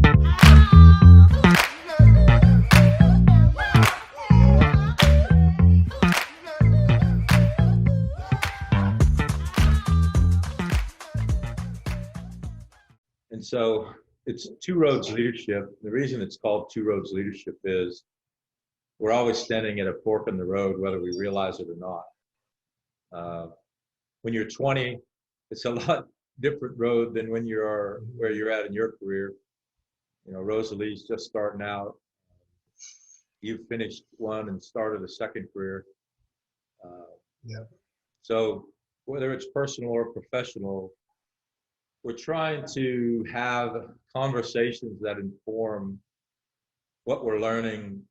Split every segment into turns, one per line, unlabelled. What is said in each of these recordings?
And so it's Two Roads Leadership. The reason it's called Two Roads Leadership is we're always standing at a fork in the road, whether we realize it or not. When you're 20, it's a lot different road than when you're where you're at in your career. You know, Rosalie's just starting out. You've finished one and started a second career.
Yeah.
So whether it's personal or professional, we're trying to have conversations that inform what we're learning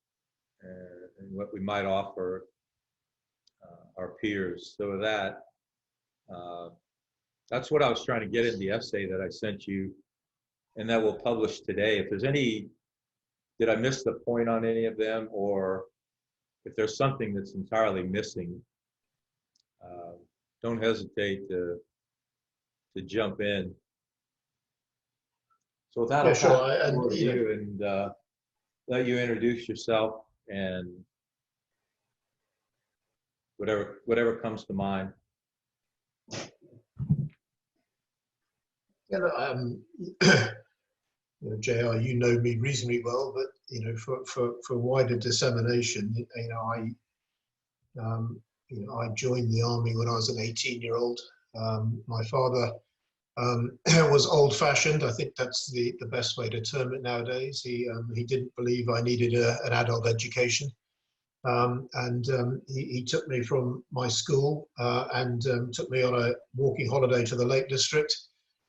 and what we might offer our peers. So with that, that's what I was trying to get in the essay that I sent you, and that we'll publish today. If there's any, did I miss the point on any of them, or if there's something that's entirely missing, don't hesitate to jump in. So with that,
Yeah,
I'll
sure.
pass it over to you and let you introduce yourself and whatever comes to mind.
Yeah, JR, you know me reasonably well, but for wider dissemination, I joined the army when I was an 18-year-old. My father was old-fashioned. I think that's the best way to term it nowadays. He didn't believe I needed an adult education, and he took me from my school and took me on a walking holiday to the Lake District.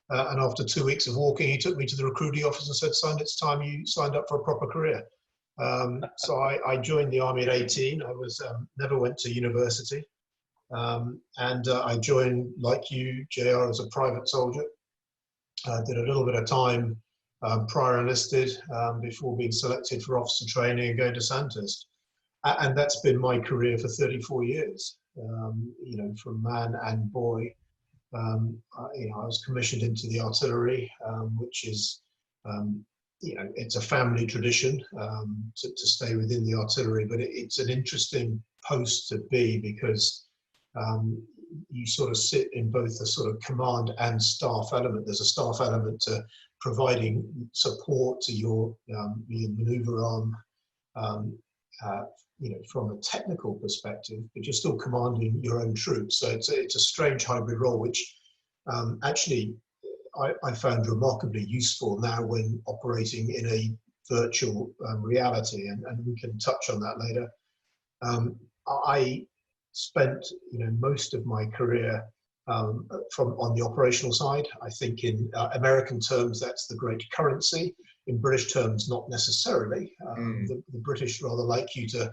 And after 2 weeks of walking, he took me to the recruiting office and said, "Son, it's time you signed up for a proper career." So I joined the army at 18. I was never went to university. And I joined, like you, JR, as a private soldier. Did a little bit of time prior enlisted before being selected for officer training and going to Sandhurst. And that's been my career for 34 years, from man and boy. I was commissioned into the artillery, which is, it's a family tradition to stay within the artillery, but it's an interesting post to be because you sort of sit in both the sort of command and staff element. There's a staff element to providing support to your maneuver arm, from a technical perspective, but you're still commanding your own troops. So it's a strange hybrid role, which actually I found remarkably useful now when operating in a virtual reality, and we can touch on that later. I spent most of my career on the operational side. I think in American terms that's the great currency. In British terms, not necessarily. The British rather like you to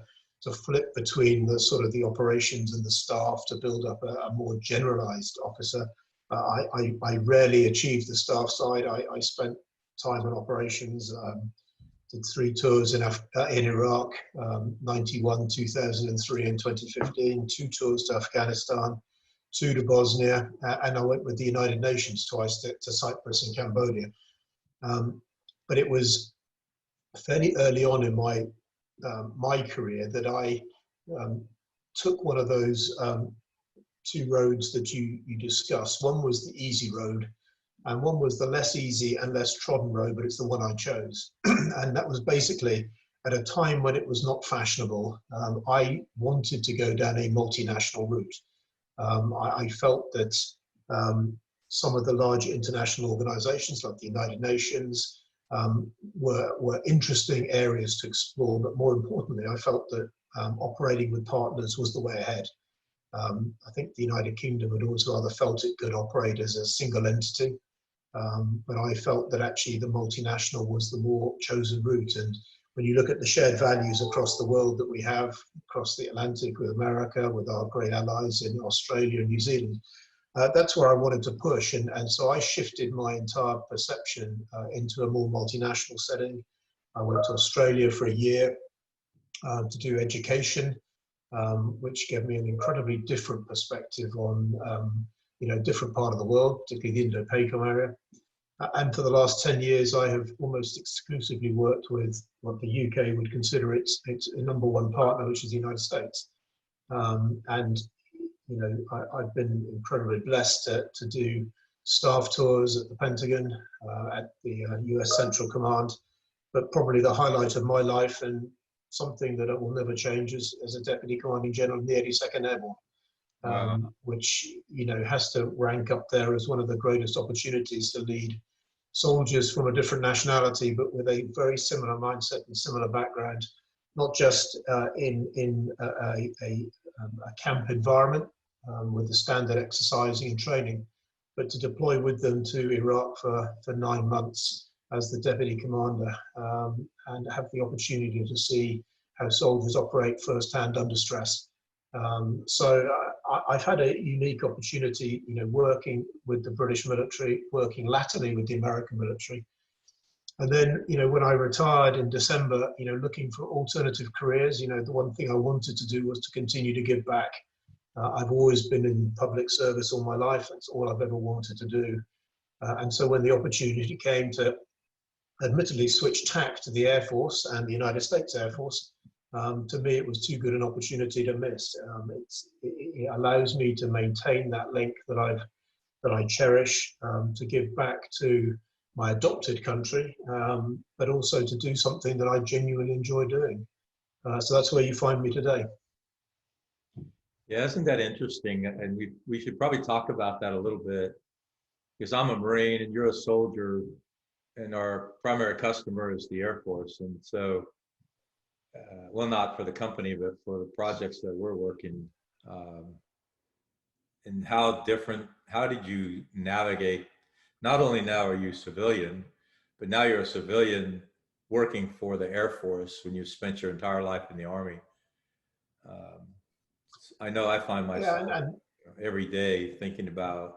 flip between the sort of the operations and the staff to build up a more generalized officer. I rarely achieved the staff side. I spent time on operations. Did 3 tours in Iraq, 91, 2003 and 2015, 2 tours to Afghanistan, 2 to Bosnia, and I went with the United Nations twice to Cyprus and Cambodia. But it was fairly early on in my career that I took one of those 2 roads that you discussed. One was the easy road, and one was the less easy and less trodden road, but it's the one I chose. And that was basically at a time when it was not fashionable. I wanted to go down a multinational route. I felt that some of the large international organizations like the United Nations were interesting areas to explore, but more importantly, I felt that operating with partners was the way ahead. I think the United Kingdom had always rather felt it could operate as a single entity. But I felt that actually the multinational was the more chosen route. And when you look at the shared values across the world that we have, across the Atlantic with America, with our great allies in Australia and New Zealand, that's where I wanted to push. And so I shifted my entire perception into a more multinational setting. I went to Australia for a year to do education, which gave me an incredibly different perspective on a different part of the world, particularly the Indo-Pacom area. And for the last 10 years, I have almost exclusively worked with what the UK would consider its number one partner, which is the United States. And you know, I've been incredibly blessed to do staff tours at the Pentagon, at the US Central Command. But probably the highlight of my life, and something that will never change, is as a Deputy Commanding General in the 82nd Airborne. Which, you know, has to rank up there as one of the greatest opportunities to lead soldiers from a different nationality, but with a very similar mindset and similar background, not just in a camp environment with the standard exercising and training, but to deploy with them to Iraq for 9 months as the deputy commander, and have the opportunity to see how soldiers operate firsthand under stress. So I've had a unique opportunity, you know, working with the British military, working latterly with the American military. And then, you know, when I retired in December, you know, looking for alternative careers, you know, the one thing I wanted to do was to continue to give back. I've always been in public service all my life. That's all I've ever wanted to do. And so when the opportunity came to admittedly switch tack to the Air Force and the United States Air Force, to me, it was too good an opportunity to miss. It allows me to maintain that link that I cherish, to give back to my adopted country, but also to do something that I genuinely enjoy doing. So that's where you find me today.
Yeah, isn't that interesting? And we should probably talk about that a little bit, because I'm a Marine and you're a soldier, and our primary customer is the Air Force. And so, well, not for the company, but for the projects that we're working. And how did you navigate? Not only now are you civilian, but now you're a civilian working for the Air Force when you spent your entire life in the Army. I know I find myself every day thinking about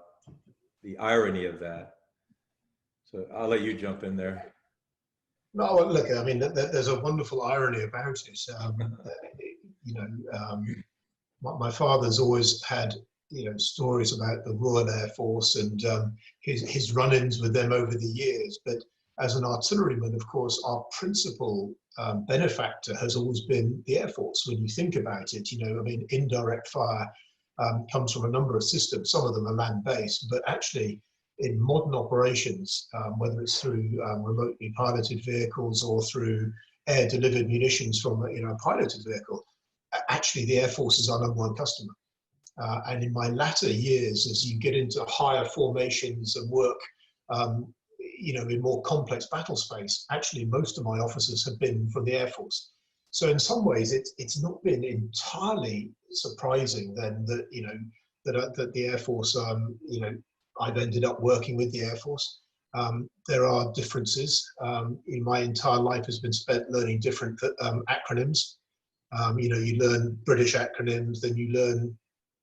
the irony of that. So I'll let you jump in there.
No, look, I mean, there's a wonderful irony about it. You know, my father's always had, you know, stories about the Royal Air Force and his run-ins with them over the years. But as an artilleryman, of course, our principal benefactor has always been the Air Force. When you think about it, you know, I mean, indirect fire comes from a number of systems. Some of them are land-based, but actually in modern operations, whether it's through remotely piloted vehicles or through air-delivered munitions from a piloted vehicle, actually the Air Force is our number one customer. And in my latter years, as you get into higher formations and work, you know, in more complex battle space, actually most of my officers have been from the Air Force. So in some ways, it's not been entirely surprising then that, you know, that the Air Force, you know, I've ended up working with the Air Force. There are differences. In my entire life has been spent learning different acronyms. You know, you learn British acronyms, then you learn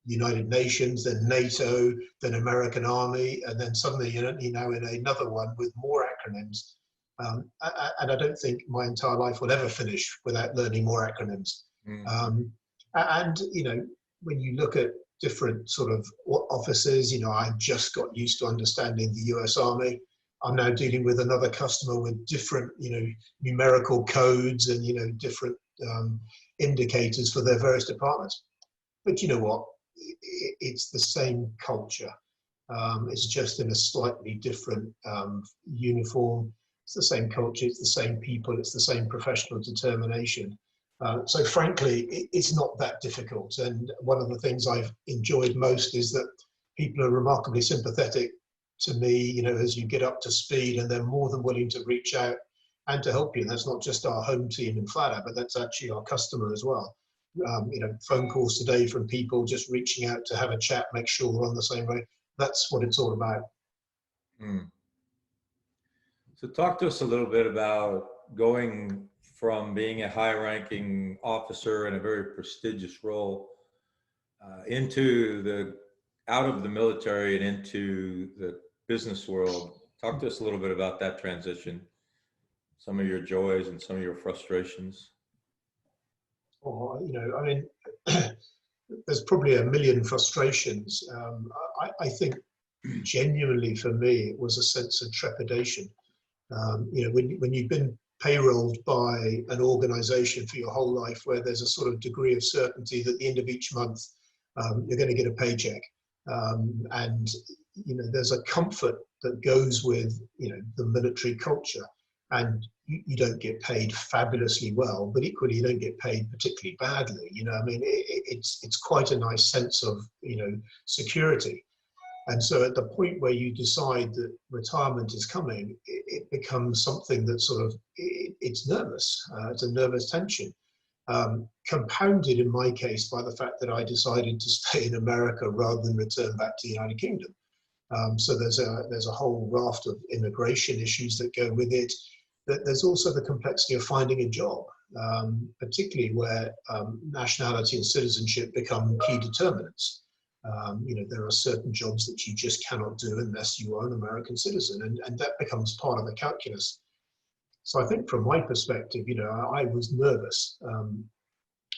United Nations, then NATO, then American Army, and then suddenly you're now in another one with more acronyms. And I don't think my entire life will ever finish without learning more acronyms. And, you know, when you look at different sort of officers, you know, I just got used to understanding the US Army. I'm now dealing with another customer with different, you know, numerical codes and, you know, different indicators for their various departments. But you know what? It's the same culture. It's just in a slightly different uniform. It's the same culture, it's the same people, it's the same professional determination. So frankly, it's not that difficult. And one of the things I've enjoyed most is that people are remarkably sympathetic to me, you know, as you get up to speed, and they're more than willing to reach out and to help you. And that's not just our home team in Flatter, but that's actually our customer as well. You know, phone calls today from people just reaching out to have a chat, make sure we're on the same way. That's what it's all about.
So talk to us a little bit about going from being a high-ranking officer in a very prestigious role out of the military and into the business world. Talk to us a little bit about that transition, some of your joys and some of your frustrations.
Oh, you know, I mean, there's probably a million frustrations. I think genuinely for me, it was a sense of trepidation. When you've been payrolled by an organization for your whole life, where there's a sort of degree of certainty that at the end of each month, you're going to get a paycheck. And, there's a comfort that goes with, the military culture. And you don't get paid fabulously well, but equally you don't get paid particularly badly. It's quite a nice sense of, security. And so at the point where you decide that retirement is coming, it becomes something that sort of, it's nervous. It's a nervous tension. Compounded in my case by the fact that I decided to stay in America rather than return back to the United Kingdom. So there's a whole raft of immigration issues that go with it. There's also the complexity of finding a job, particularly where nationality and citizenship become key determinants. There are certain jobs that you just cannot do unless you are an American citizen, and that becomes part of the calculus. So I think from my perspective, I was nervous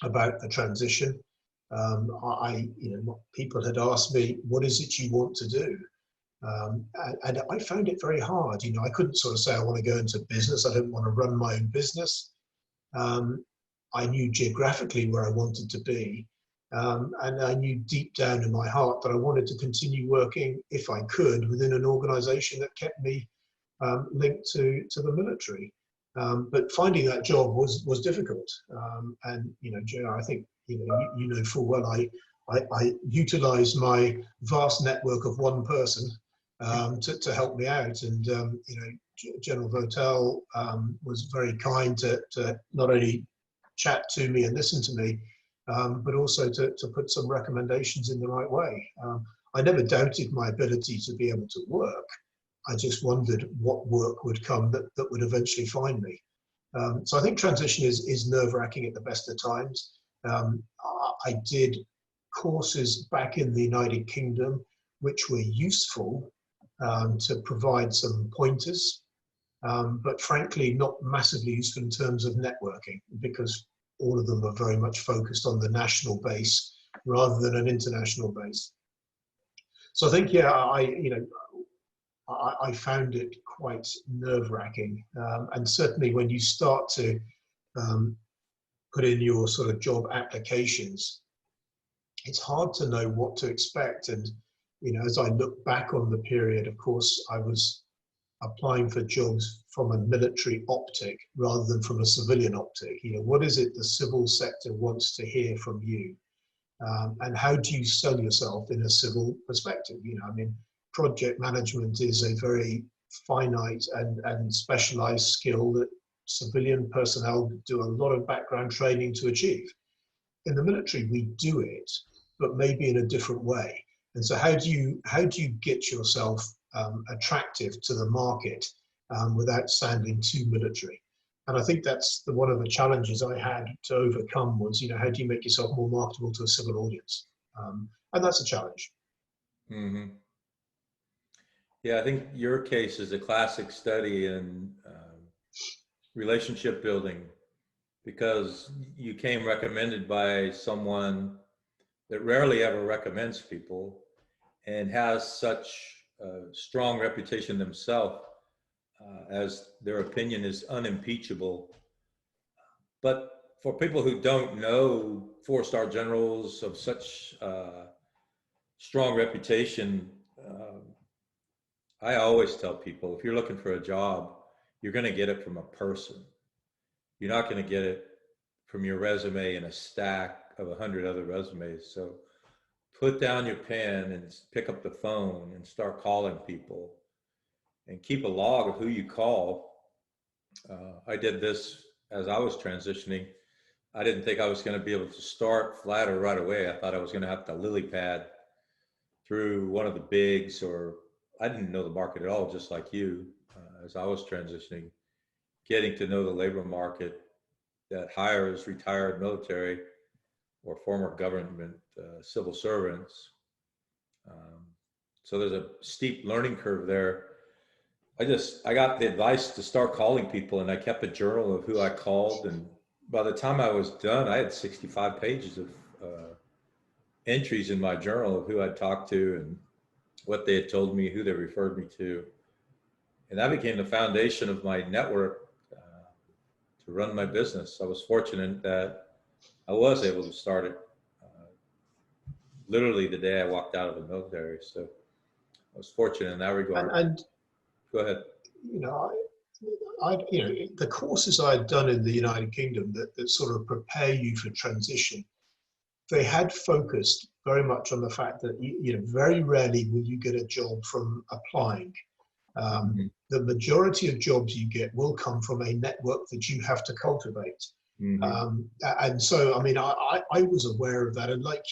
about the transition. People had asked me, what is it you want to do? And I found it very hard. I couldn't sort of say I want to go into business. I don't want to run my own business. I knew geographically where I wanted to be. And I knew deep down in my heart that I wanted to continue working, if I could, within an organization that kept me linked to the military. But finding that job was difficult. And, JR, I think, you know full well, I utilized my vast network of one person to help me out. And, General Votel was very kind to not only chat to me and listen to me, but also to put some recommendations in the right way. I never doubted my ability to be able to work. I just wondered what work would come that would eventually find me. So I think transition is nerve-wracking at the best of times. I did courses back in the United Kingdom which were useful to provide some pointers, but frankly not massively useful in terms of networking, because all of them are very much focused on the national base rather than an international base. So I think, yeah, I found it quite nerve-wracking. And certainly when you start to put in your sort of job applications, it's hard to know what to expect. And, as I look back on the period, of course, I was applying for jobs from a military optic rather than from a civilian optic. What is it the civil sector wants to hear from you? And how do you sell yourself in a civil perspective? Project management is a very finite and specialized skill that civilian personnel do a lot of background training to achieve. In the military, we do it, but maybe in a different way. And so how do you get yourself attractive to the market without sounding too military? And I think that's one of the challenges I had to overcome was, how do you make yourself more marketable to a civil audience? And that's a challenge.
Mm-hmm. Yeah, I think your case is a classic study in relationship building, because you came recommended by someone that rarely ever recommends people and has such a strong reputation themselves, as their opinion is unimpeachable. But for people who don't know four-star generals of such strong reputation, I always tell people, if you're looking for a job, you're going to get it from a person. You're not going to get it from your resume in a stack of 100 other resumes. So put down your pen and pick up the phone and start calling people, and keep a log of who you call. I did this as I was transitioning. I didn't think I was going to be able to start Flatter right away. I thought I was going to have to lily pad through one of the bigs, or I didn't know the market at all, just like you, as I was transitioning, getting to know the labor market that hires retired military or former government civil servants. So there's a steep learning curve there. I got the advice to start calling people, and I kept a journal of who I called. And by the time I was done, I had 65 pages of entries in my journal of who I'd talked to. And what they had told me, who they referred me to. And that became the foundation of my network to run my business. I was fortunate that I was able to start it literally the day I walked out of the military. So I was fortunate in that regard.
And
Go ahead.
you know, the courses I had done in the United Kingdom that sort of prepare you for transition, they had focused very much on the fact that very rarely will you get a job from applying.
Mm-hmm.
The majority of jobs you get will come from a network that you have to cultivate.
Mm-hmm.
And so, I mean, I was aware of that, and like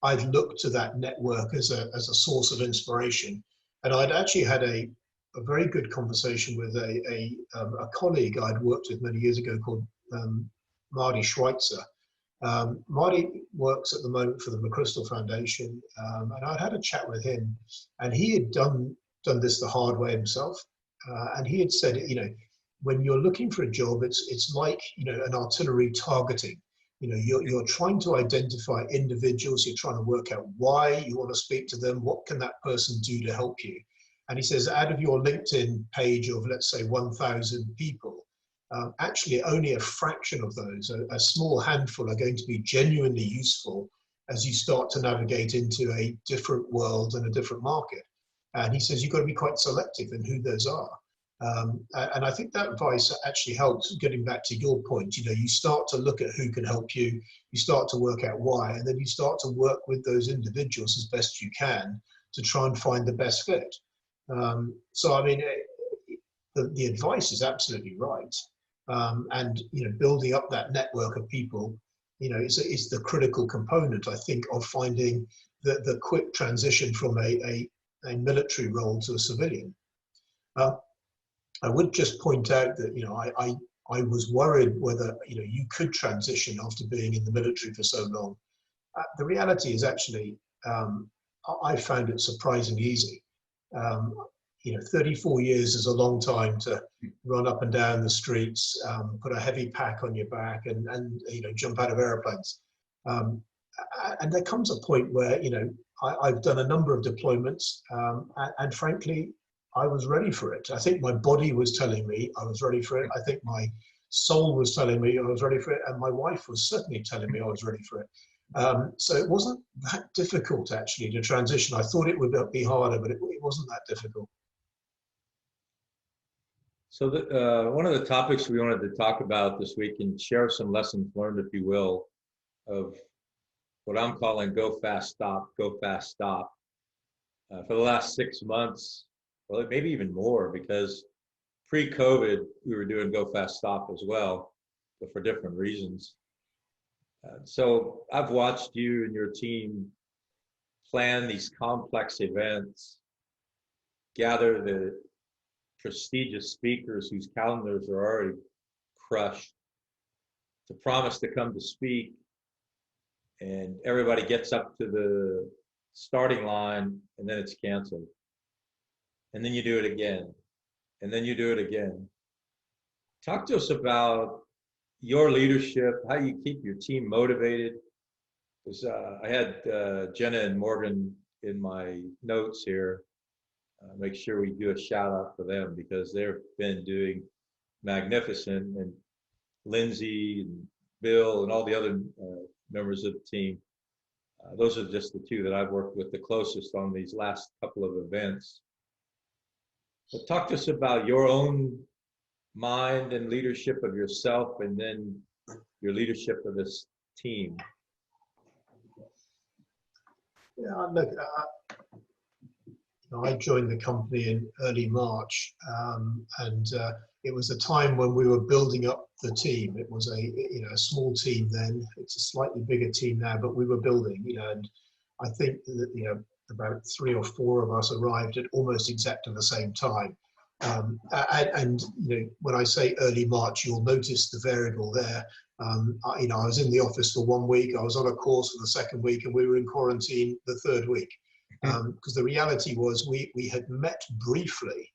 I'd looked to that network as a source of inspiration. And I'd actually had a very good conversation with a colleague I'd worked with many years ago called Marty Schweitzer. Marty works at the moment for the McChrystal Foundation, and I'd had a chat with him, and he had done this the hard way himself, and he had said, when you're looking for a job, it's like an artillery targeting. You're trying to identify individuals. You're trying to work out why you want to speak to them. What can that person do to help you? And he says, out of your LinkedIn page of, let's say, 1,000 people, actually only a fraction of those, a small handful, are going to be genuinely useful as you start to navigate into a different world and a different market. And he says, you've got to be quite selective in who those are. And I think that advice actually helps, getting back to your point. You start to look at who can help you, you start to work out why, and then you start to work with those individuals as best you can to try and find the best fit. So, I mean, the advice is absolutely right. And, building up that network of people, is the critical component, I think, of finding the quick transition from a military role to a civilian. I would just point out that, I was worried whether, you could transition after being in the military for so long. The reality is actually, I found it surprisingly easy. 34 years is a long time to run up and down the streets, put a heavy pack on your back and jump out of airplanes. And there comes a point where, I've done a number of deployments, and frankly, I was ready for it. I think my body was telling me I was ready for it. I think my soul was telling me I was ready for it. And my wife was certainly telling me I was ready for it. So it wasn't that difficult, actually, to transition. I thought it would be harder, but it wasn't that difficult.
So one of the topics we wanted to talk about this week and share some lessons learned, if you will, of what I'm calling go fast, stop, go fast, stop. For the last 6 months, well, maybe even more, because pre-COVID, we were doing go fast, stop as well, but for different reasons. So I've watched you and your team plan these complex events, gather the prestigious speakers whose calendars are already crushed, to promise to come to speak, and everybody gets up to the starting line and then it's canceled. And then you do it again, and then you do it again. Talk to us about your leadership, how you keep your team motivated. Because I had Jenna and Morgan in my notes here. Make sure we do a shout out for them, because they've been doing magnificent, and Lindsay and Bill and all the other members of the team. Those are just the two that I've worked with the closest on these last couple of events. But talk to us about your own mind and leadership of yourself, and then your leadership of this team.
Yeah, look, I joined the company in early March, and it was a time when we were building up the team. It was a small team then. It's a slightly bigger team now, but we were building, and I think that about 3 or 4 of us arrived at almost exactly the same time. And when I say early March, you'll notice the variable there. I was in the office for 1 week. I was on a course for the 2nd week, and we were in quarantine the 3rd week. Because the reality was we had met briefly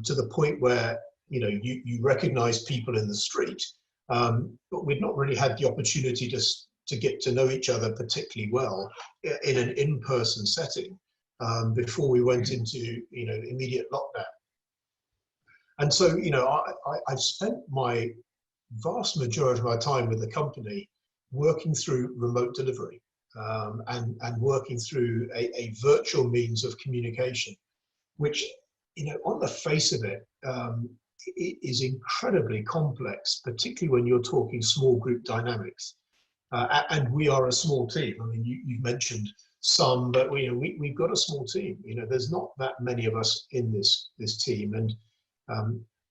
to the point where you recognize people in the street, but we'd not really had the opportunity to get to know each other particularly well in an in-person setting. before we went into, immediate lockdown. And so, I've spent my vast majority of my time with the company working through remote delivery, and working through a virtual means of communication, which, on the face of it, it is incredibly complex, particularly when you're talking small group dynamics. And we are a small team. I mean, you've mentioned some, but we've got a small team. There's not that many of us in this team, and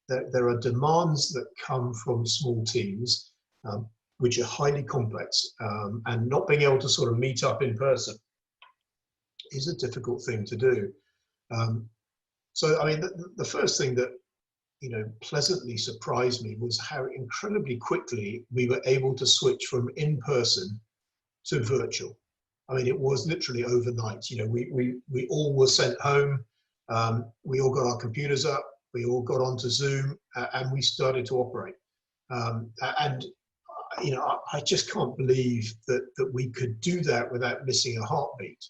there are demands that come from small teams, which are highly complex, and not being able to sort of meet up in person is a difficult thing to do. So, I mean, the first thing that pleasantly surprised me was how incredibly quickly we were able to switch from in-person to virtual. I mean, it was literally overnight. We all were sent home. We all got our computers up. We all got onto Zoom, and we started to operate. And I just can't believe that we could do that without missing a heartbeat.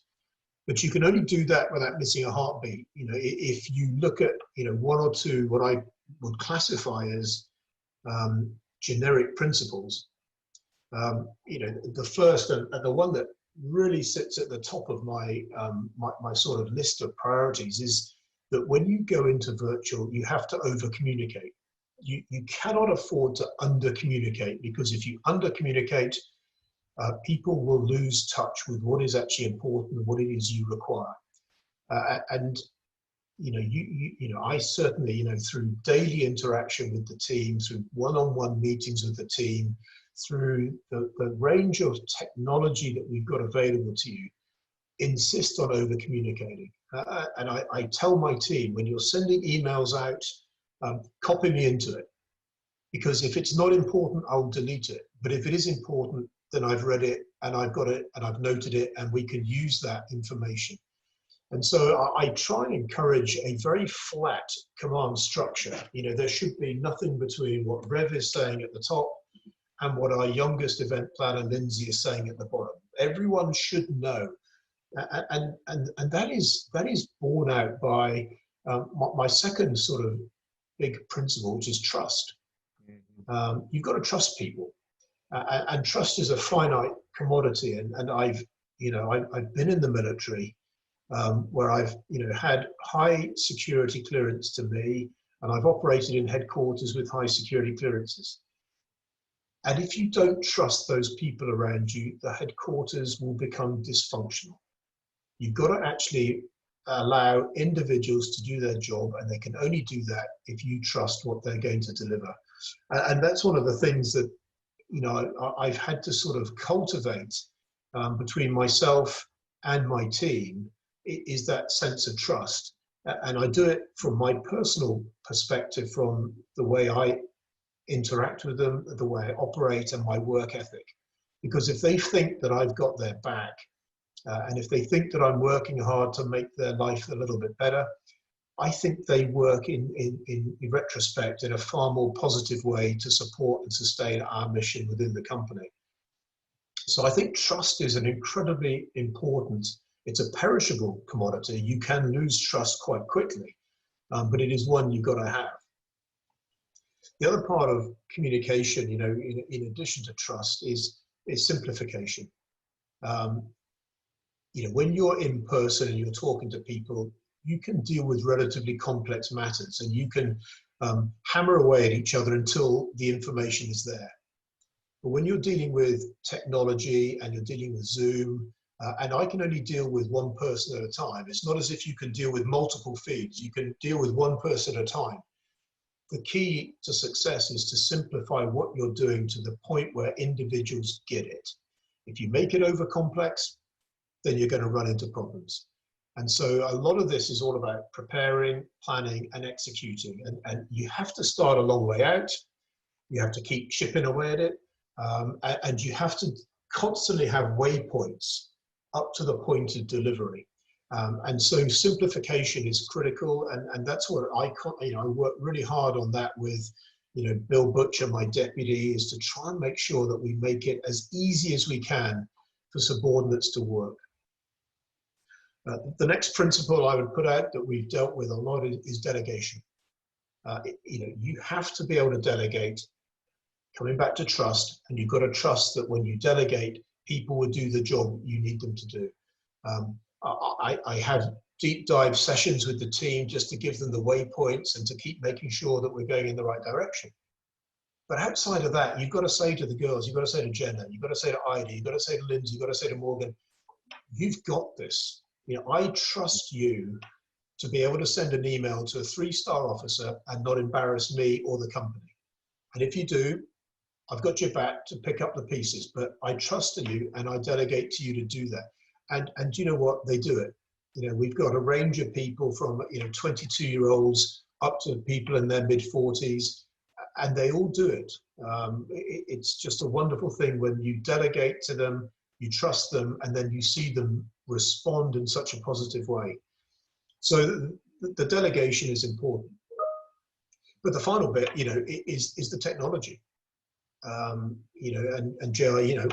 But you can only do that without missing a heartbeat. If you look at one or two what I would classify as generic principles. The first and the one that really sits at the top of my my sort of list of priorities is that when you go into virtual, you have to over communicate. You cannot afford to under communicate, because if you under communicate, people will lose touch with what is actually important and what it is you require. And I certainly, through daily interaction with the team, through one-on-one meetings with the team, through the range of technology that we've got available to you, insist on over communicating. And I tell my team, when you're sending emails out, copy me into it, because if it's not important, I'll delete it. But if it is important, then I've read it and I've got it and I've noted it, and we can use that information. And so I try and encourage a very flat command structure. There should be nothing between what Rev is saying at the top and what our youngest event planner, Lindsay, is saying at the bottom. Everyone should know. And that is borne out by my second sort of big principle, which is trust. You've got to trust people. And trust is a finite commodity. And I've been in the military, where I've had high security clearance to me, and I've operated in headquarters with high security clearances. And if you don't trust those people around you, the headquarters will become dysfunctional. You've got to actually allow individuals to do their job, and they can only do that if you trust what they're going to deliver. And that's one of the things that I've had to sort of cultivate between myself and my team, is that sense of trust. And I do it from my personal perspective, from the way I interact with them, the way I operate, and my work ethic. Because if they think that I've got their back, and if they think that I'm working hard to make their life a little bit better, I think they work in retrospect in a far more positive way to support and sustain our mission within the company. So I think trust is an incredibly important, it's a perishable commodity. You can lose trust quite quickly, but it is one you've got to have. The other part of communication, in addition to trust, is simplification. When you're in person and you're talking to people, you can deal with relatively complex matters, and you can hammer away at each other until the information is there. But when you're dealing with technology and you're dealing with Zoom, and I can only deal with one person at a time. It's not as if you can deal with multiple feeds. You can deal with one person at a time. The key to success is to simplify what you're doing to the point where individuals get it. If you make it over complex, then you're going to run into problems. And so a lot of this is all about preparing, planning, and executing. And you have to start a long way out. You have to keep chipping away at it. And you have to constantly have waypoints up to the point of delivery. And so simplification is critical. And that's what I work really hard on that with, Bill Butcher, my deputy, is to try and make sure that we make it as easy as we can for subordinates to work. The next principle I would put out that we've dealt with a lot is delegation. You have to be able to delegate, coming back to trust, and you've got to trust that when you delegate, people will do the job you need them to do. I have deep dive sessions with the team just to give them the waypoints and to keep making sure that we're going in the right direction. But outside of that, you've got to say to the girls, you've got to say to Jenna, you've got to say to Ida, you've got to say to Lindsay, you've got to say to Morgan, you've got this. I trust you to be able to send an email to a 3-star officer and not embarrass me or the company. And if you do, I've got your back to pick up the pieces, but I trust in you and I delegate to you to do that. And you know what? They do it. We've got a range of people from 22-year-olds up to people in their mid-40s, and they all do it. It's just a wonderful thing when you delegate to them, you trust them, and then you see them respond in such a positive way. So the delegation is important. But the final bit, is the technology. And Joe,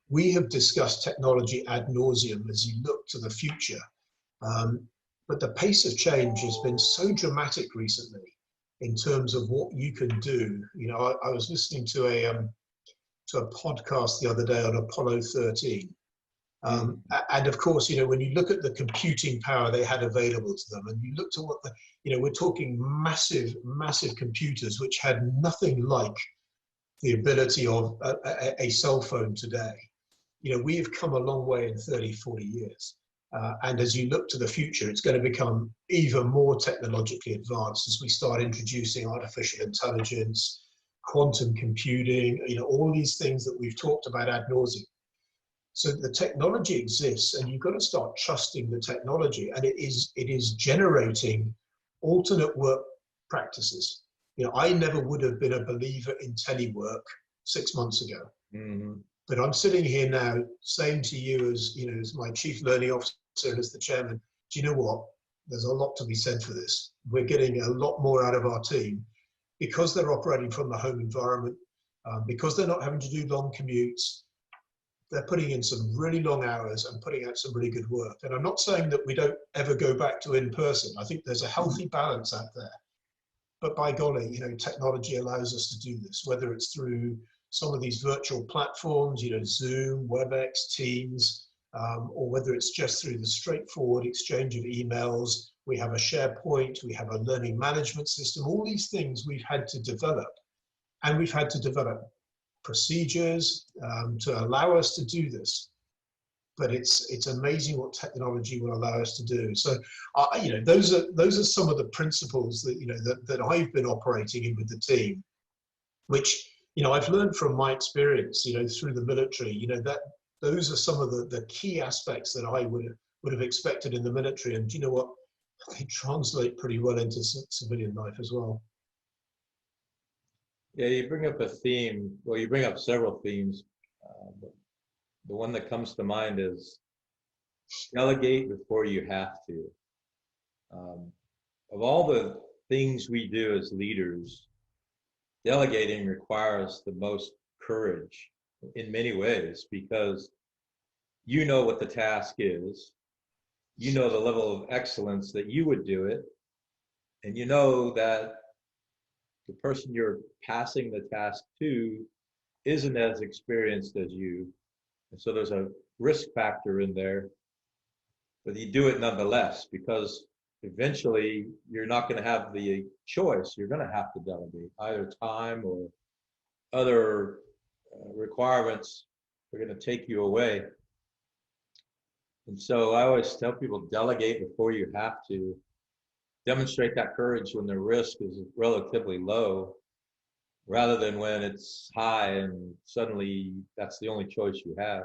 we have discussed technology ad nauseum as you look to the future. But the pace of change has been so dramatic recently in terms of what you can do. I was listening to a podcast the other day on Apollo 13. And of course, when you look at the computing power they had available to them, and you look to what we're talking massive, massive computers, which had nothing like the ability of a cell phone today. We have come a long way in 30, 40 years. And as you look to the future, it's going to become even more technologically advanced as we start introducing artificial intelligence, quantum computing, all these things that we've talked about ad nauseum. So the technology exists, and you've got to start trusting the technology, and it is generating alternate work practices. I never would have been a believer in telework 6 months ago. Mm-hmm. But I'm sitting here now saying to you as my chief learning officer and as the chairman, do you know what? There's a lot to be said for this. We're getting a lot more out of our team because they're operating from the home environment, because they're not having to do long commutes. They're putting in some really long hours and putting out some really good work. And I'm not saying that we don't ever go back to in person. I think there's a healthy balance out there. But by golly, technology allows us to do this, whether it's through some of these virtual platforms, Zoom, WebEx, Teams, or whether it's just through the straightforward exchange of emails. We have a SharePoint, we have a learning management system, all these things we've had to develop. And we've had to develop procedures to allow us to do this. But it's amazing what technology will allow us to do. So, those are some of the principles that I've been operating in with the team, which I've learned from my experience, through the military. That those are some of the key aspects that I would have expected in the military, and you know what, they translate pretty well into civilian life as well.
Yeah, you bring up a theme. Well, you bring up several themes. But the one that comes to mind is delegate before you have to. Of all the things we do as leaders, delegating requires the most courage in many ways, because you know what the task is, you know the level of excellence that you would do it, and you know that the person you're passing the task to isn't as experienced as you. And so there's a risk factor in there, but you do it nonetheless, because eventually you're not going to have the choice. You're going to have to delegate. Either time or other requirements are going to take you away. And so I always tell people, delegate before you have to. Demonstrate that courage when the risk is relatively low, rather than when it's high and suddenly that's the only choice you have.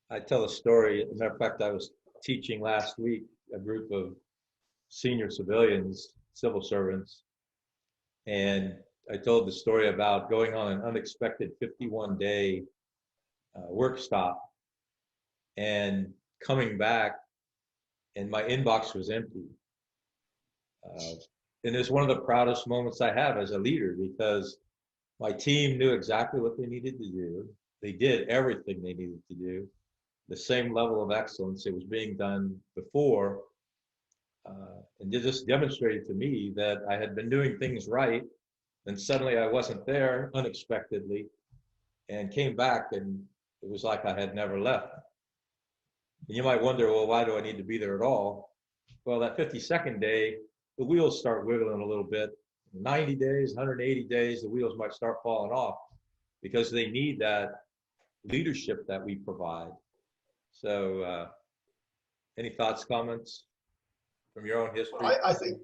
I tell a story. As a matter of fact, I was teaching last week a group of senior civilians, civil servants, and I told the story about going on an unexpected 51-day work stop and coming back, and my inbox was empty. And it's one of the proudest moments I have as a leader, because my team knew exactly what they needed to do. They did everything they needed to do. the same level of excellence it was being done before, and it just demonstrated to me that I had been doing things right, then suddenly I wasn't there unexpectedly, and came back, and it was like I had never left. And you might wonder, well, why do I need to be there at all? Well, that 52nd day, the wheels start wiggling a little bit. 90 days, 180 days, the wheels might start falling off because they need that leadership that we provide. So, any thoughts, comments from your own history?
I think,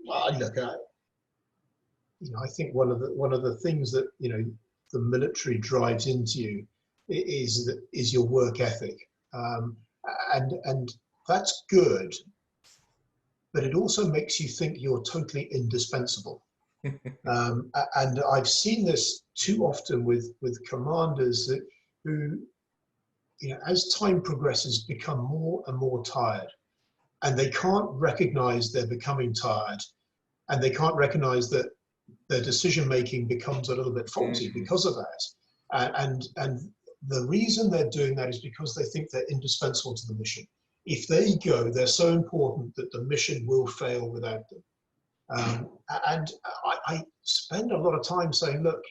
well, look, I think one of the things that the military drives into you is your work ethic, and that's good, but it also makes you think you're totally indispensable. And I've seen this too often with commanders who, as time progresses, become more and more tired, and they can't recognize they're becoming tired, and they can't recognize that their decision making becomes a little bit faulty because of that. And the reason they're doing that is because they think they're indispensable to the mission. If they go, they're so important that the mission will fail without them. And I spend a lot of time saying, look,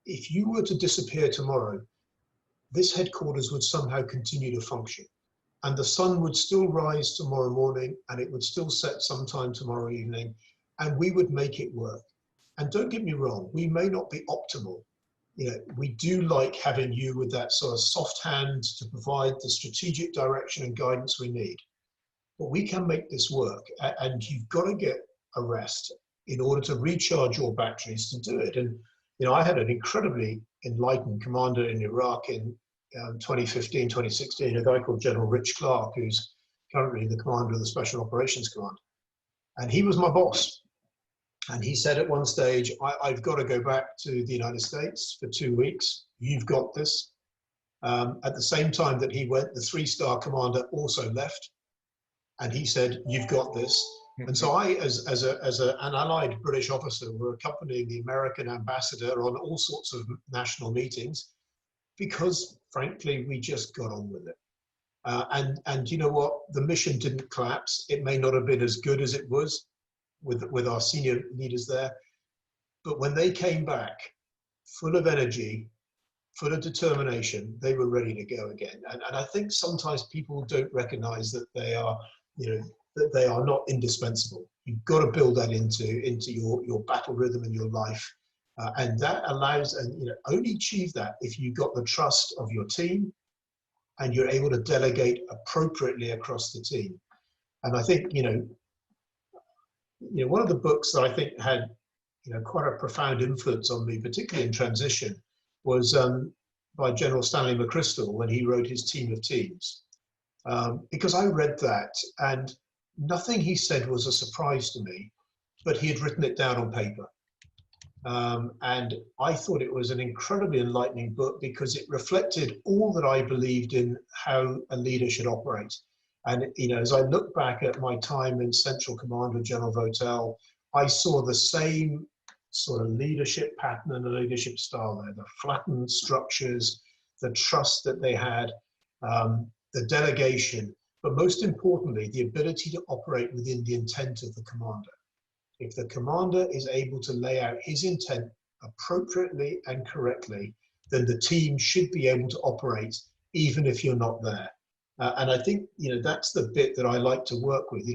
if you were to disappear tomorrow, this headquarters would somehow continue to function. And the sun would still rise tomorrow morning, and it would still set sometime tomorrow evening, and we would make it work. And don't get me wrong, we may not be optimal. We do like having you with that sort of soft hand to provide the strategic direction and guidance we need. But we can make this work, and you've got to get a rest in order to recharge your batteries to do it. And I had an incredibly enlightened commander in Iraq in 2015, 2016, a guy called General Rich Clark, who's currently the commander of the Special Operations Command. And he was my boss. And he said at one stage, I've got to go back to the United States for 2 weeks. You've got this. At the same time that he went, the 3-star commander also left. And he said, you've got this. And so I, as an allied British officer, were accompanying the American ambassador on all sorts of national meetings because, frankly, we just got on with it. And you know what? The mission didn't collapse. It may not have been as good as it was with our senior leaders there. But when they came back, full of energy, full of determination, they were ready to go again. And I think sometimes people don't recognize that they are, that they are not indispensable. You've got to build that into your battle rhythm and your life. And that allows, and only achieve that if you've got the trust of your team and you're able to delegate appropriately across the team. And I think, one of the books that I think had, quite a profound influence on me, particularly in transition, was by General Stanley McChrystal when he wrote his Team of Teams. Because I read that and nothing he said was a surprise to me, but he had written it down on paper. And I thought it was an incredibly enlightening book because it reflected all that I believed in how a leader should operate. And, as I look back at my time in Central Command with General Votel, I saw the same sort of leadership pattern and the leadership style there, the flattened structures, the trust that they had, the delegation, but most importantly, the ability to operate within the intent of the commander. If the commander is able to lay out his intent appropriately and correctly, then the team should be able to operate even if you're not there. And I think, that's the bit that I like to work with.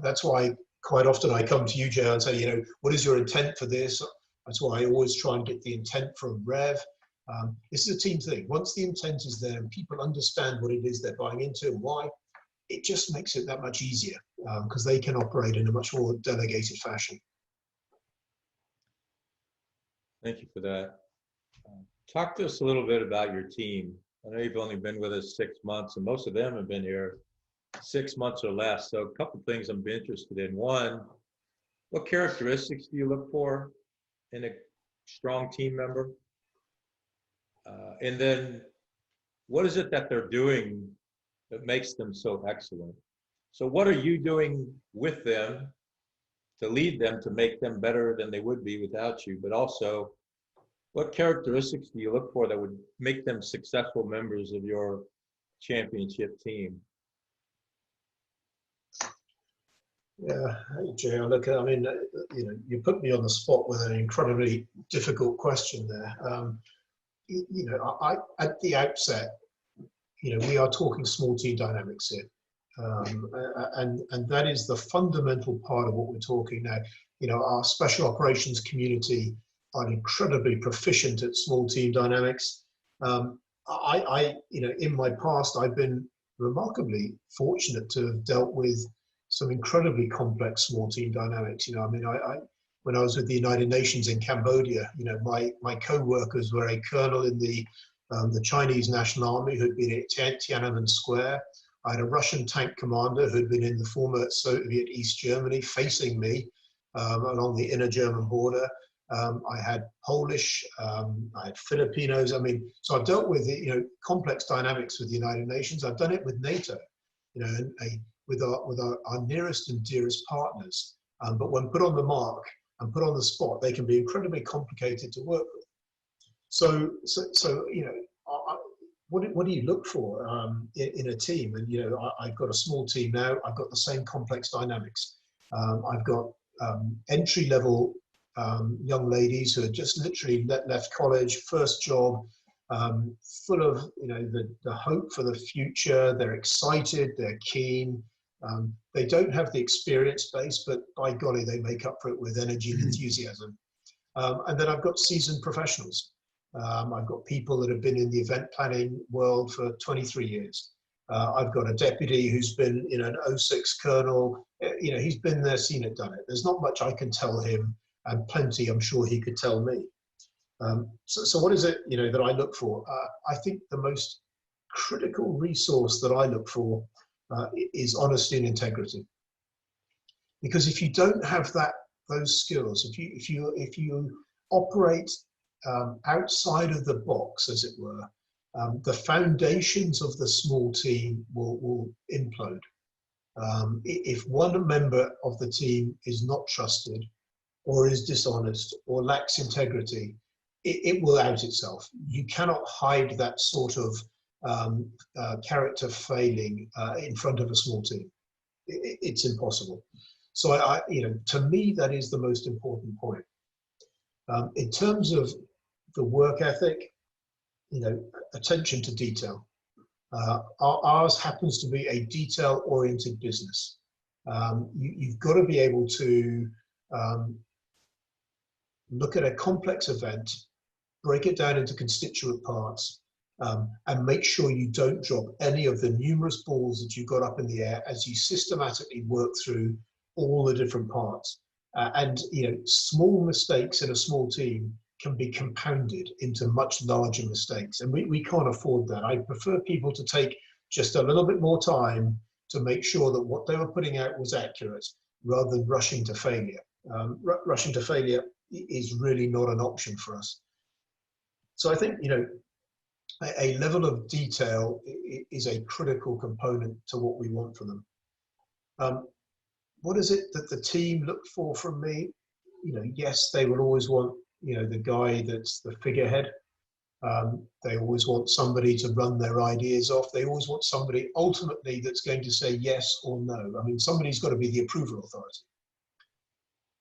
That's why quite often I come to you, Jay, and say, what is your intent for this? That's why I always try and get the intent from Rev. This is a team thing. Once the intent is there and people understand what it is they're buying into and why, it just makes it that much easier because they can operate in a much more delegated fashion.
Thank you for that. Talk to us a little bit about your team. I know you've only been with us 6 months, and most of them have been here 6 months or less. So a couple of things I'm interested in. One, what characteristics do you look for in a strong team member? And then what is it that they're doing that makes them so excellent? So what are you doing with them to lead them to make them better than they would be without you? But also, what characteristics do you look for that would make them successful members of your championship team?
Yeah, Jay, I mean, you put me on the spot with an incredibly difficult question there. At the outset, we are talking small team dynamics here. And that is the fundamental part of what we're talking now. Our special operations community are incredibly proficient at small team dynamics. In my past, I've been remarkably fortunate to have dealt with some incredibly complex small team dynamics. When I was with the United Nations in Cambodia, my co-workers were a colonel in the Chinese National Army who'd been at Tiananmen Square. I had a Russian tank commander who'd been in the former Soviet East Germany facing me along the inner German border. I had Polish, I had Filipinos. So I've dealt with complex dynamics with the United Nations. I've done it with NATO, with our nearest and dearest partners. But when put on the mark and put on the spot, they can be incredibly complicated to work with. So what do you look for in a team? And I've got a small team now. I've got the same complex dynamics. I've got entry-level young ladies who are just literally left college, first job, full of the hope for the future. They're excited. They're keen. They don't have the experience base, but by golly, they make up for it with energy and enthusiasm. And then I've got seasoned professionals. I've got people that have been in the event planning world for 23 years. I've got a deputy who's been an 06 colonel. He's been there, seen it, done it. There's not much I can tell him, and plenty I'm sure he could tell me. So what is it that I look for? I think the most critical resource that I look for is honesty and integrity. Because if you don't have those skills, if you operate outside of the box, as it were, the foundations of the small team will implode. If one member of the team is not trusted, or is dishonest, or lacks integrity, it will out itself. You cannot hide that sort of character failing in front of a small team. It's impossible. So to me, that is the most important point. In terms of the work ethic, attention to detail. Ours happens to be a detail-oriented business. You've got to be able to look at a complex event, break it down into constituent parts, and make sure you don't drop any of the numerous balls that you've got up in the air as you systematically work through all the different parts. And small mistakes in a small team can be compounded into much larger mistakes, and we can't afford that. I prefer people to take just a little bit more time to make sure that what they were putting out was accurate, rather than rushing to failure. Rushing to failure is really not an option for us. So I think a level of detail is a critical component to what we want from them. What is it that the team look for from me? Yes, they will always want the guy that's the figurehead. They always want somebody to run their ideas off. They always want somebody ultimately that's going to say yes or no. Somebody's got to be the approval authority.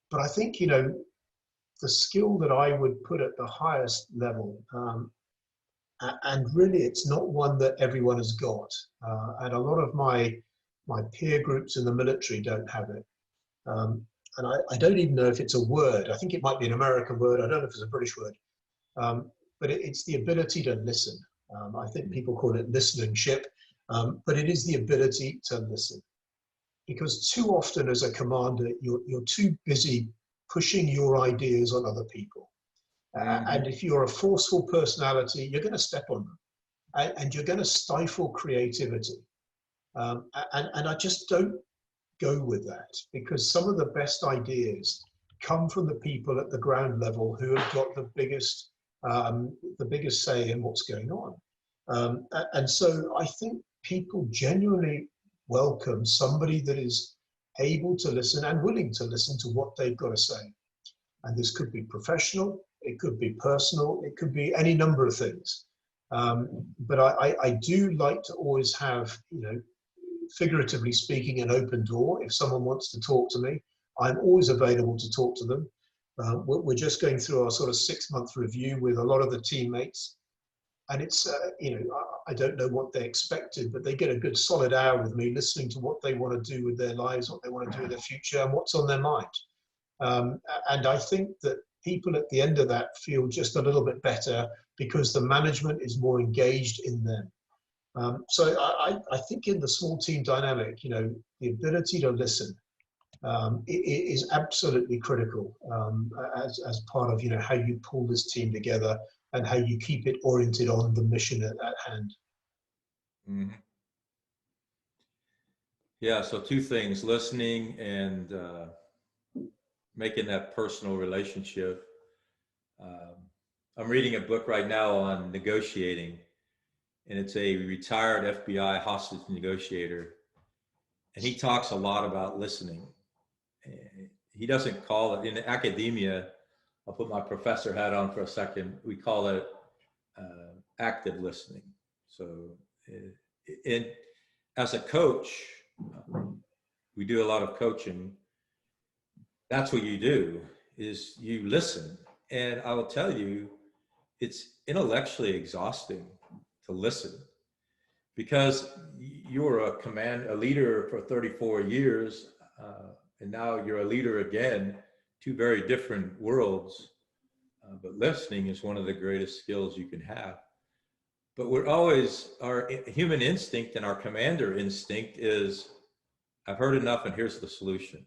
But I think the skill that I would put at the highest level, and really it's not one that everyone has got, and a lot of my peer groups in the military don't have it. And I don't even know if it's a word. I think it might be an American word. I don't know if it's a British word. But it's the ability to listen. I think people call it listenership, but it is the ability to listen. Because too often as a commander, you're too busy pushing your ideas on other people. And if you're a forceful personality, you're going to step on them. And you're going to stifle creativity. And I just don't go with that, because some of the best ideas come from the people at the ground level who have got the biggest say in what's going on. And so I think people genuinely welcome somebody that is able to listen and willing to listen to what they've got to say. And this could be professional, it could be personal, it could be any number of things. But I do like to always have, figuratively speaking, an open door. If someone wants to talk to me, I'm always available to talk to them. We're just going through our sort of 6-month review with a lot of the teammates. And it's, I don't know what they expected, but they get a good solid hour with me listening to what they want to do with their lives, what they want to do with their future, and what's on their mind. And I think that people at the end of that feel just a little bit better because the management is more engaged in them. So I think in the small team dynamic, the ability to listen is absolutely critical as part of, how you pull this team together and how you keep it oriented on the mission at hand.
Mm-hmm. Yeah, so two things, listening and making that personal relationship. I'm reading a book right now on negotiating, and it's a retired FBI hostage negotiator. And he talks a lot about listening. He doesn't call it, in academia, I'll put my professor hat on for a second, we call it active listening. So as a coach, we do a lot of coaching. That's what you do, is you listen. And I will tell you, it's intellectually exhausting to listen, because you were a leader for 34 years, and now you're a leader again, two very different worlds. But listening is one of the greatest skills you can have. But we're always, our human instinct and our commander instinct is, I've heard enough and here's the solution.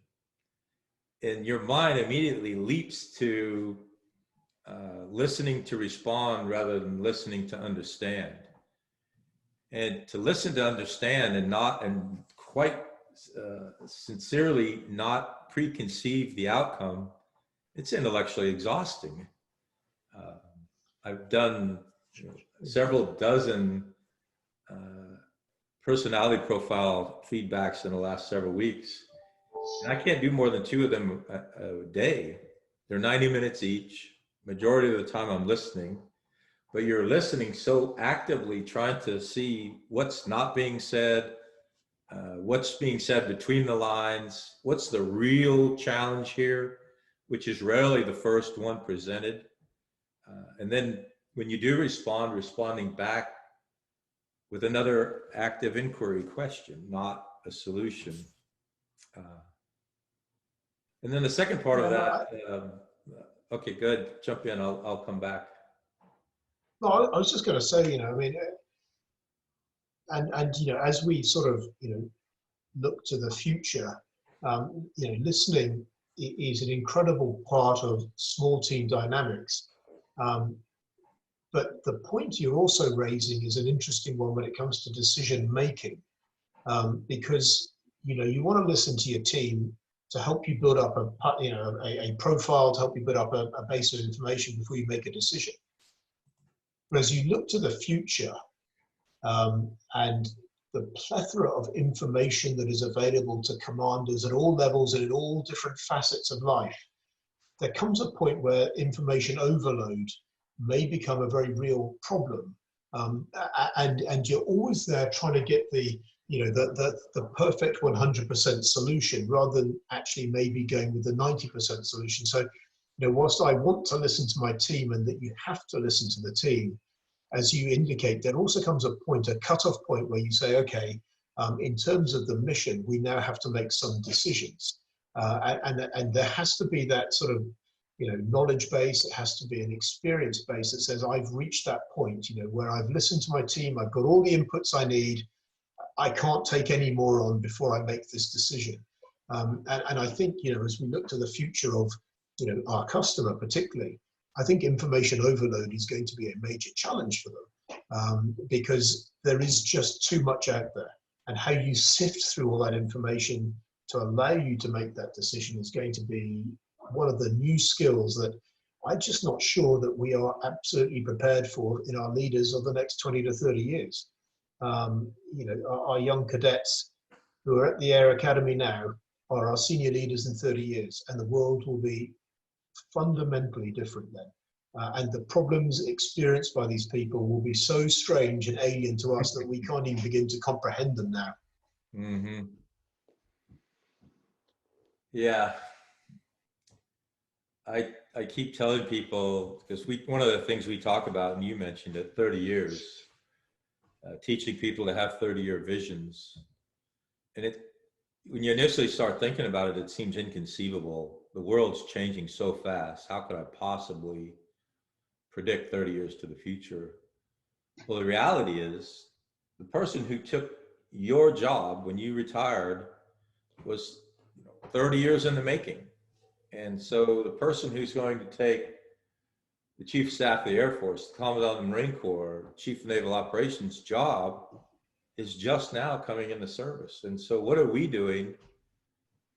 And your mind immediately leaps to listening to respond rather than listening to understand. And to listen to understand and quite sincerely not preconceive the outcome, it's intellectually exhausting. I've done several dozen personality profile feedbacks in the last several weeks. And I can't do more than 2 of them a day. They're 90 minutes each. Majority of the time I'm listening, but you're listening so actively, trying to see what's not being said, what's being said between the lines, what's the real challenge here, which is rarely the first one presented. And then when you do respond, responding back with another active inquiry question, not a solution. And then the second part of that, okay, good, jump in, I'll come back.
No, I was just going to say, as we sort of, look to the future, listening is an incredible part of small team dynamics. But the point you're also raising is an interesting one when it comes to decision making, because you want to listen to your team to help you build up a profile, to help you build up a base of information before you make a decision. But as you look to the future, and the plethora of information that is available to commanders at all levels and in all different facets of life, there comes a point where information overload may become a very real problem. And you're always there trying to get the perfect 100% solution rather than actually maybe going with the 90% solution. So, whilst I want to listen to my team and that you have to listen to the team, as you indicate, there also comes a cutoff point where you say, okay, in terms of the mission, we now have to make some decisions. And there has to be that sort of, knowledge base. It has to be an experience base that says, I've reached that point, where I've listened to my team, I've got all the inputs I need, I can't take any more on before I make this decision. And I think, as we look to the future of, our customer particularly, I think information overload is going to be a major challenge for them, because there is just too much out there. And how you sift through all that information to allow you to make that decision is going to be one of the new skills that I'm just not sure that we are absolutely prepared for in our leaders of the next 20 to 30 years. Our young cadets who are at the Air Academy now are our senior leaders in 30 years, and the world will be fundamentally different then. and the problems experienced by these people will be so strange and alien to us that we can't even begin to comprehend them now.
Mm-hmm. Yeah, I keep telling people, because one of the things we talk about, and you mentioned it, 30 years, teaching people to have 30-year visions. And when you initially start thinking about it, it seems inconceivable. The world's changing so fast. How could I possibly predict 30 years to the future? Well, the reality is the person who took your job when you retired was 30 years in the making. And so the person who's going to take the Chief of Staff of the Air Force, the Commandant of the Marine Corps, Chief of Naval Operations job is just now coming into service. And so what are we doing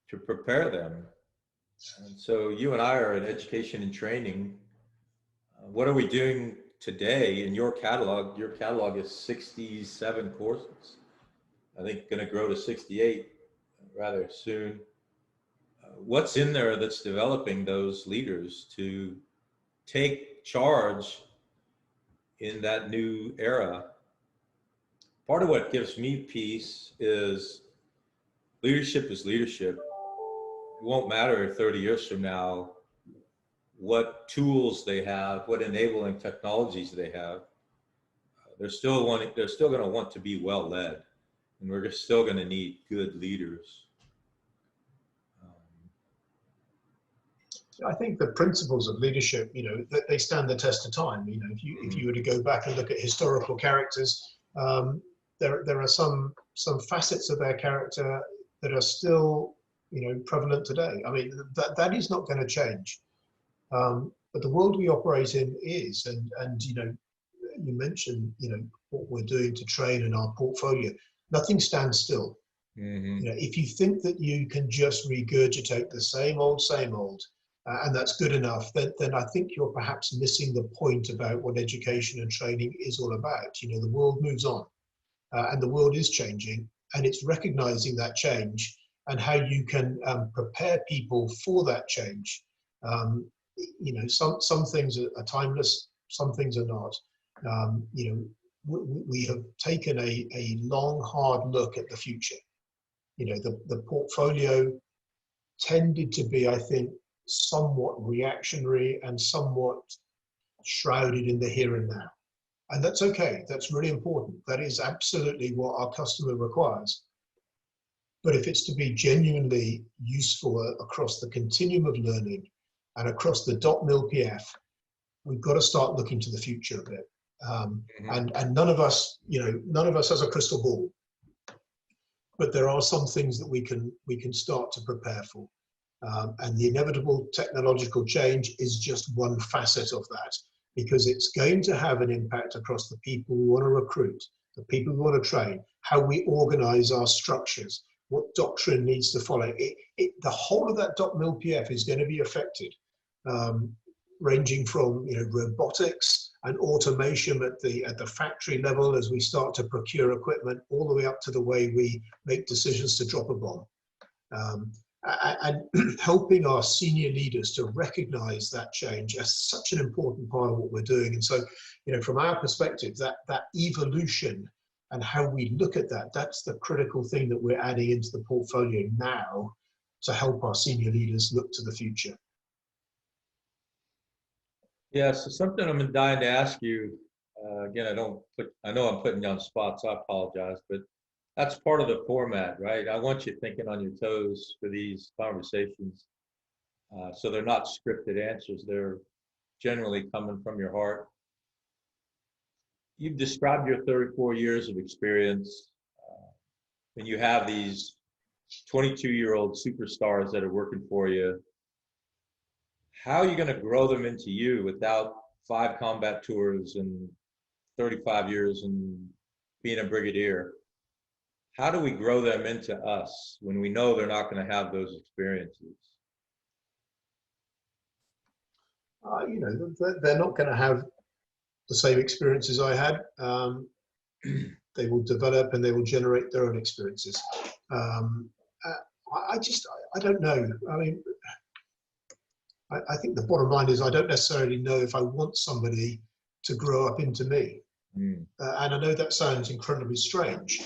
to prepare them? And so you and I are in education and training. What are we doing today in your catalog? Your catalog is 67 courses. I think going to grow to 68 rather soon. What's in there that's developing those leaders to take charge in that new era? Part of what gives me peace is leadership is leadership. It won't matter 30 years from now what tools they have, what enabling technologies they have. They're still going to want to be well led, and we're still going to need good leaders.
I think the principles of leadership, they stand the test of time. If you were to go back and look at historical characters, there are some facets of their character that are still, prevalent today. I mean, that is not going to change. But the world we operate in is, and you mentioned, what we're doing to train in our portfolio. Nothing stands still.
Mm-hmm.
If you think that you can just regurgitate the same old, and that's good enough, then I think you're perhaps missing the point about what education and training is all about. The world moves on, and the world is changing, and it's recognizing that change and how you can prepare people for that change. Some things are timeless, some things are not. We have taken a long, hard look at the future. The portfolio tended to be, I think, somewhat reactionary and somewhat shrouded in the here and now. And that's okay. That's really important. That is absolutely what our customer requires. But if it's to be genuinely useful across the continuum of learning and across the .mil-PF, we've got to start looking to the future a bit. And none of us has a crystal ball. But there are some things that we can start to prepare for. And the inevitable technological change is just one facet of that, because it's going to have an impact across the people we want to recruit, the people we want to train, how we organize our structures, what doctrine needs to follow. The whole of that .mil-PF is going to be affected, ranging from robotics and automation at the factory level as we start to procure equipment, all the way up to the way we make decisions to drop a bomb. And helping our senior leaders to recognize that change as such an important part of what we're doing. And so, from our perspective, that evolution and how we look at that's the critical thing that we're adding into the portfolio now to help our senior leaders look to the future.
Yeah, so something I'm dying to ask you, again, I know I'm putting you on spot, so I apologize, but that's part of the format, right? I want you thinking on your toes for these conversations. So they're not scripted answers. They're generally coming from your heart. You've described your 34 years of experience. When you have these 22-year-old superstars that are working for you, how are you going to grow them into you without 5 combat tours and 35 years and being a brigadier? How do we grow them into us when we know they're not going to have those experiences?
They're not going to have the same experiences I had. They will develop and they will generate their own experiences. I don't know. I mean, I think the bottom line is I don't necessarily know if I want somebody to grow up into me.
Mm.
And I know that sounds incredibly strange,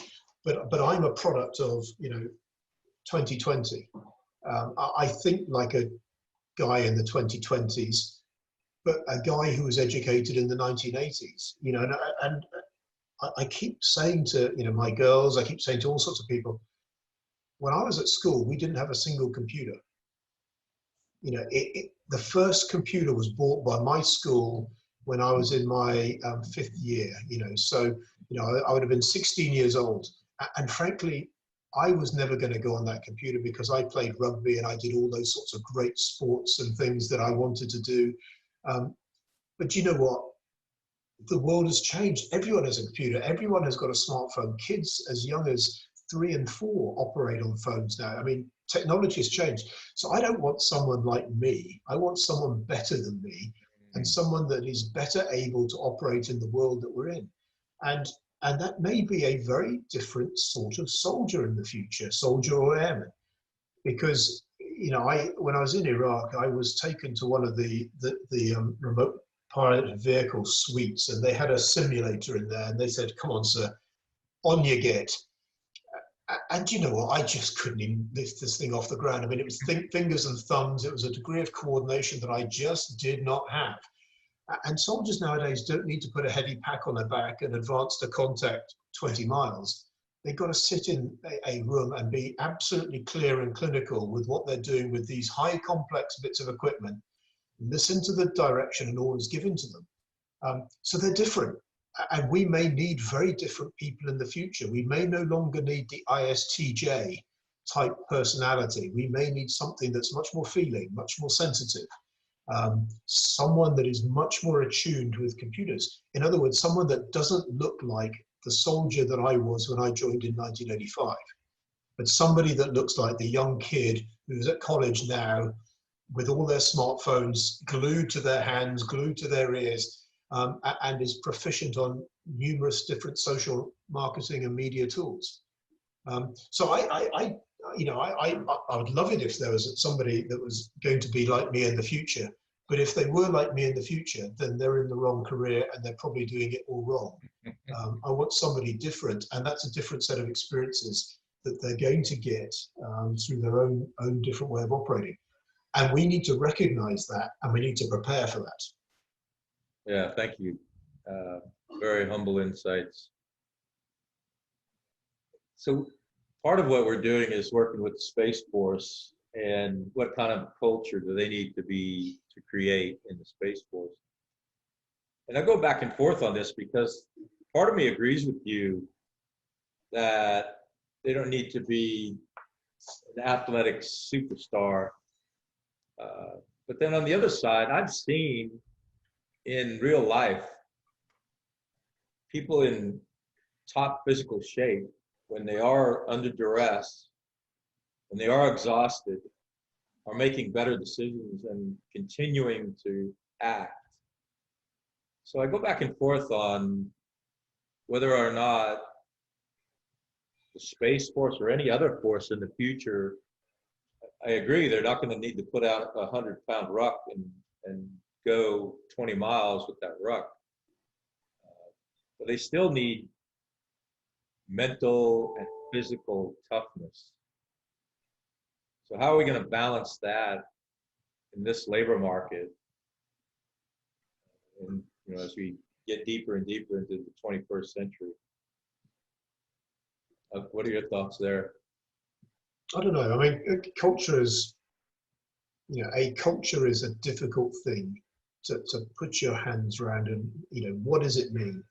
but I'm a product of 2020. I think like a guy in the 2020s, but a guy who was educated in the 1980s. And I keep saying to my girls, I keep saying to all sorts of people, when I was at school, we didn't have a single computer. The first computer was bought by my school when I was in my 5th year. So I would have been 16 years old, and frankly, I was never going to go on that computer because I played rugby and I did all those sorts of great sports and things that I wanted to do. But you know what? The world has changed. Everyone has a computer. Everyone has got a smartphone. Kids as young as 3 and 4 operate on phones now. I mean, technology has changed. So I don't want someone like me. I want someone better than me, and someone that is better able to operate in the world that we're in. And that may be a very different sort of soldier in the future, soldier or airman. Because, when I was in Iraq, I was taken to one of the remote piloted vehicle suites, and they had a simulator in there, and they said, "Come on, sir, on you get." And you know what? I just couldn't even lift this thing off the ground. I mean, it was fingers and thumbs. It was a degree of coordination that I just did not have. And soldiers nowadays don't need to put a heavy pack on their back and advance to contact 20 miles. They've got to sit in a room and be absolutely clear and clinical with what they're doing with these high complex bits of equipment, listen to the direction and orders given to them. So they're different. And we may need very different people in the future. We may no longer need the ISTJ type personality. We may need something that's much more feeling, much more sensitive. Someone that is much more attuned with computers. In other words, someone that doesn't look like the soldier that I was when I joined in 1985, but somebody that looks like the young kid who's at college now with all their smartphones glued to their hands, glued to their ears, and is proficient on numerous different social marketing and media tools. So I would love it if there was somebody that was going to be like me in the future. But if they were like me in the future, then they're in the wrong career and they're probably doing it all wrong. I want somebody different, and that's a different set of experiences that they're going to get through their own different way of operating. And we need to recognize that, and we need to prepare for that.
Yeah, thank you. Very humble insights. So part of what we're doing is working with the Space Force, and what kind of culture do they need to create in the Space Force. And I go back and forth on this because part of me agrees with you that they don't need to be an athletic superstar. But then on the other side, I've seen in real life people in top physical shape, when they are under duress, when they are exhausted, are making better decisions and continuing to act. So I go back and forth on whether or not the Space Force or any other force in the future, I agree they're not going to need to put out a 100-pound ruck and go 20 miles with that ruck. But they still need mental and physical toughness. So how are we going to balance that in this labor market? And as we get deeper and deeper into the 21st century. What are your thoughts there?
I don't know. I mean, culture is, a culture is a difficult thing to put your hands around, and what does it mean?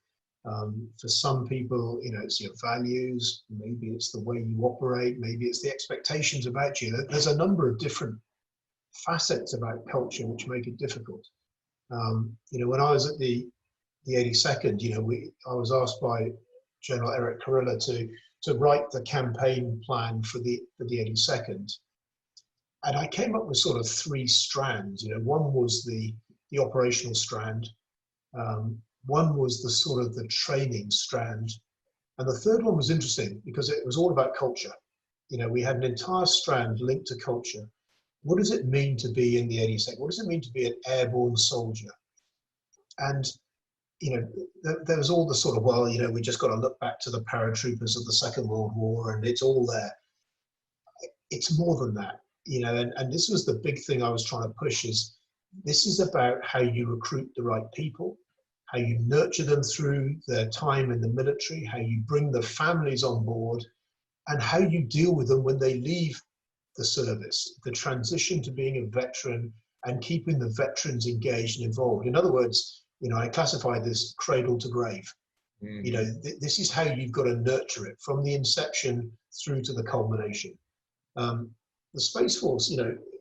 For some people, it's your values, maybe it's the way you operate, maybe it's the expectations about you. There's a number of different facets about culture which make it difficult. When I was at the 82nd, I was asked by General Eric Kurilla to write the campaign plan for the 82nd. And I came up with sort of 3 strands. One was the operational strand. One was the sort of the training strand. And the third one was interesting because it was all about culture. We had an entire strand linked to culture. what does it mean to be in the 82nd? What does it mean to be an airborne soldier? And there was all the sort of, well, we just got to look back to the paratroopers of the Second World War and it's all there. It's more than that, and this was the big thing I was trying to push is this is about how you recruit the right people, how you nurture them through their time in the military, how you bring the families on board, and how you deal with them when they leave the service, the transition to being a veteran and keeping the veterans engaged and involved. In other words, I classify this cradle to grave. This is how you've got to nurture it from the inception through to the culmination. The Space Force,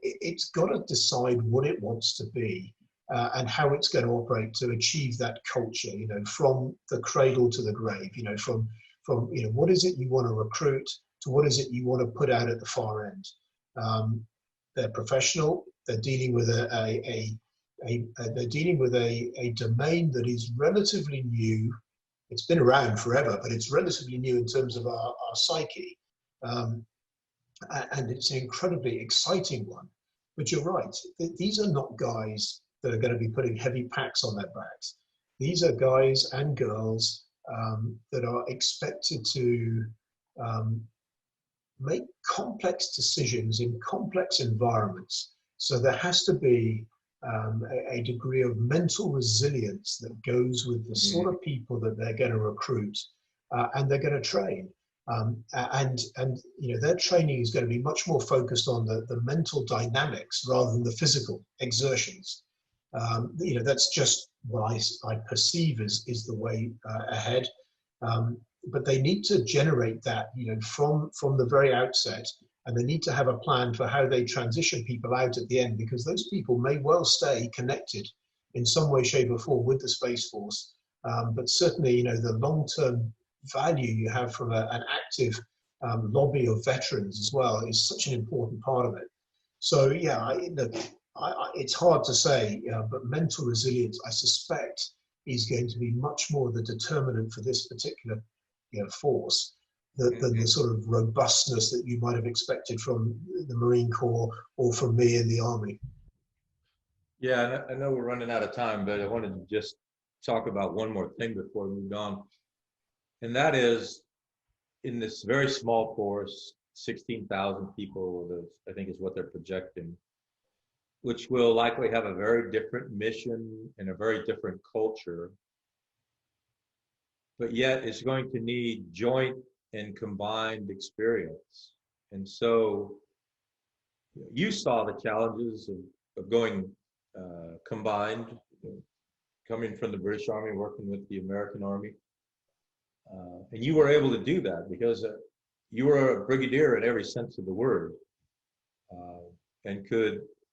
it's got to decide what it wants to be and how it's going to operate to achieve that culture, from the cradle to the grave, from what is it you want to recruit to what is it you want to put out at the far end. They're professional. They're dealing with they're dealing with a domain that is relatively new. It's been around forever, but it's relatively new in terms of our psyche. And it's an incredibly exciting one. But you're right, these are not guys that are going to be putting heavy packs on their backs. These are guys and girls that are expected to make complex decisions in complex environments. So there has to be a degree of mental resilience that goes with the sort of people that they're going to recruit and they're going to train. And their training is going to be much more focused on the mental dynamics rather than the physical exertions. That's just what I perceive is the way ahead. But they need to generate that, from the very outset, and they need to have a plan for how they transition people out at the end, because those people may well stay connected in some way, shape, or form with the Space Force. But certainly, the long-term value you have from an active lobby of veterans as well is such an important part of it. So yeah, it's hard to say, but mental resilience, I suspect, is going to be much more the determinant for this particular force than the sort of robustness that you might have expected from the Marine Corps or from me in the Army.
Yeah, I know we're running out of time, but I wanted to just talk about one more thing before we move on. And that is, in this very small force, 16,000 people, I think is what they're projecting, which will likely have a very different mission and a very different culture, but yet it's going to need joint and combined experience. And so you saw the challenges of going combined, coming from the British Army, working with the American Army. And you were able to do that because you were a brigadier in every sense of the word, and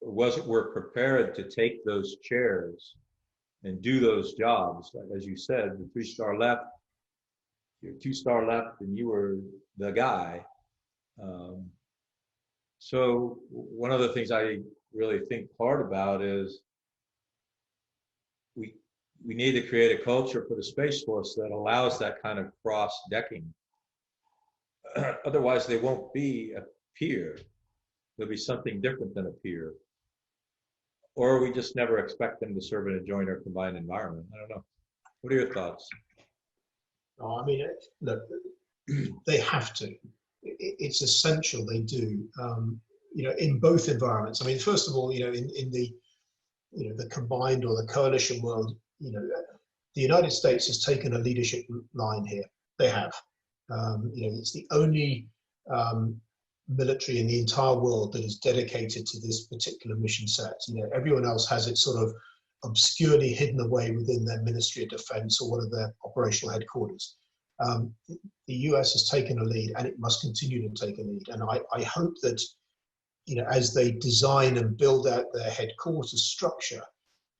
were prepared to take those chairs and do those jobs. As you said, the 3-star left, your 2-star left, and you were the guy. So one of the things I really think hard about is we need to create a culture for the Space Force that allows that kind of cross-decking. Otherwise, they won't be a peer. They'll be something different than a peer. Or we just never expect them to serve in a joint or combined environment. I don't know. What are your thoughts?
Oh, I mean, look, they have to. It's essential they do. In both environments. I mean, first of all, in the the combined or the coalition world, the United States has taken a leadership line here. They have. It's the only military in the entire world that is dedicated to this particular mission set. Everyone else has it sort of obscurely hidden away within their Ministry of Defense or one of their operational headquarters. The US has taken a lead, and it must continue to take a lead. And I hope that, as they design and build out their headquarters structure,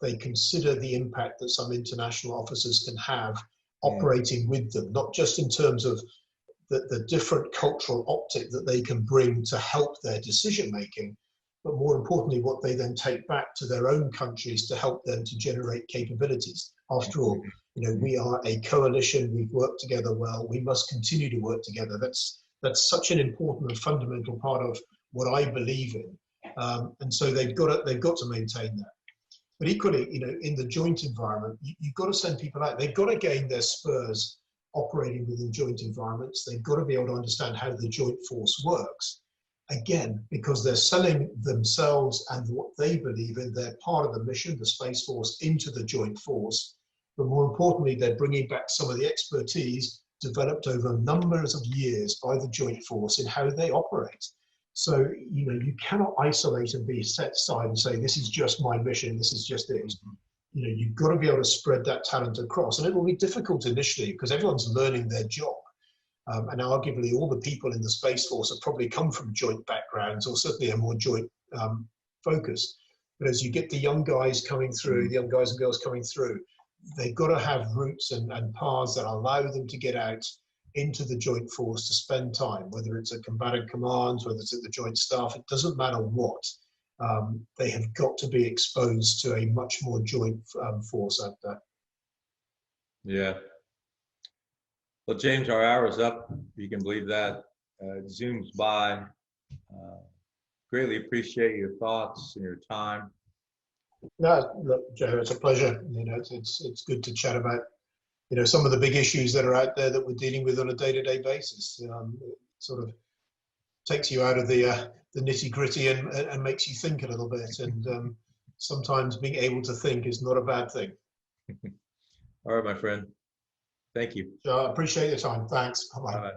they consider the impact that some international officers can have operating with them, not just in terms of the different cultural optic that they can bring to help their decision making, but more importantly, what they then take back to their own countries to help them to generate capabilities. After all, we are a coalition, we've worked together well, we must continue to work together. That's such an important and fundamental part of what I believe in. And so they've got to maintain that. But equally, in the joint environment, you've got to send people out. They've got to gain their spurs operating within joint environments. They've got to be able to understand how the joint force works. Again, because they're selling themselves and what they believe in, they're part of the mission, the Space Force, into the joint force. But more importantly, they're bringing back some of the expertise developed over numbers of years by the joint force in how they operate. So, you cannot isolate and be set aside and say, this is just my mission, this is just it. You've got to be able to spread that talent across. And it will be difficult initially because everyone's learning their job. And arguably all the people in the Space Force have probably come from joint backgrounds or certainly a more joint focus. But as you get the young guys coming through, the young guys and girls coming through, they've got to have routes and paths that allow them to get out into the joint force to spend time, whether it's at combatant commands, whether it's at the joint staff, it doesn't matter what. They have got to be exposed to a much more joint force out there.
Yeah. Well, James, our hour is up. You can believe that. It zooms by. Greatly appreciate your thoughts and your time.
No, look, Joe, it's a pleasure. It's good to chat about, some of the big issues that are out there that we're dealing with on a day-to-day basis. It sort of takes you out of the nitty-gritty and makes you think a little bit. And sometimes being able to think is not a bad thing.
All right, my friend. Thank you.
I appreciate your time. Thanks. Bye-bye.
Bye.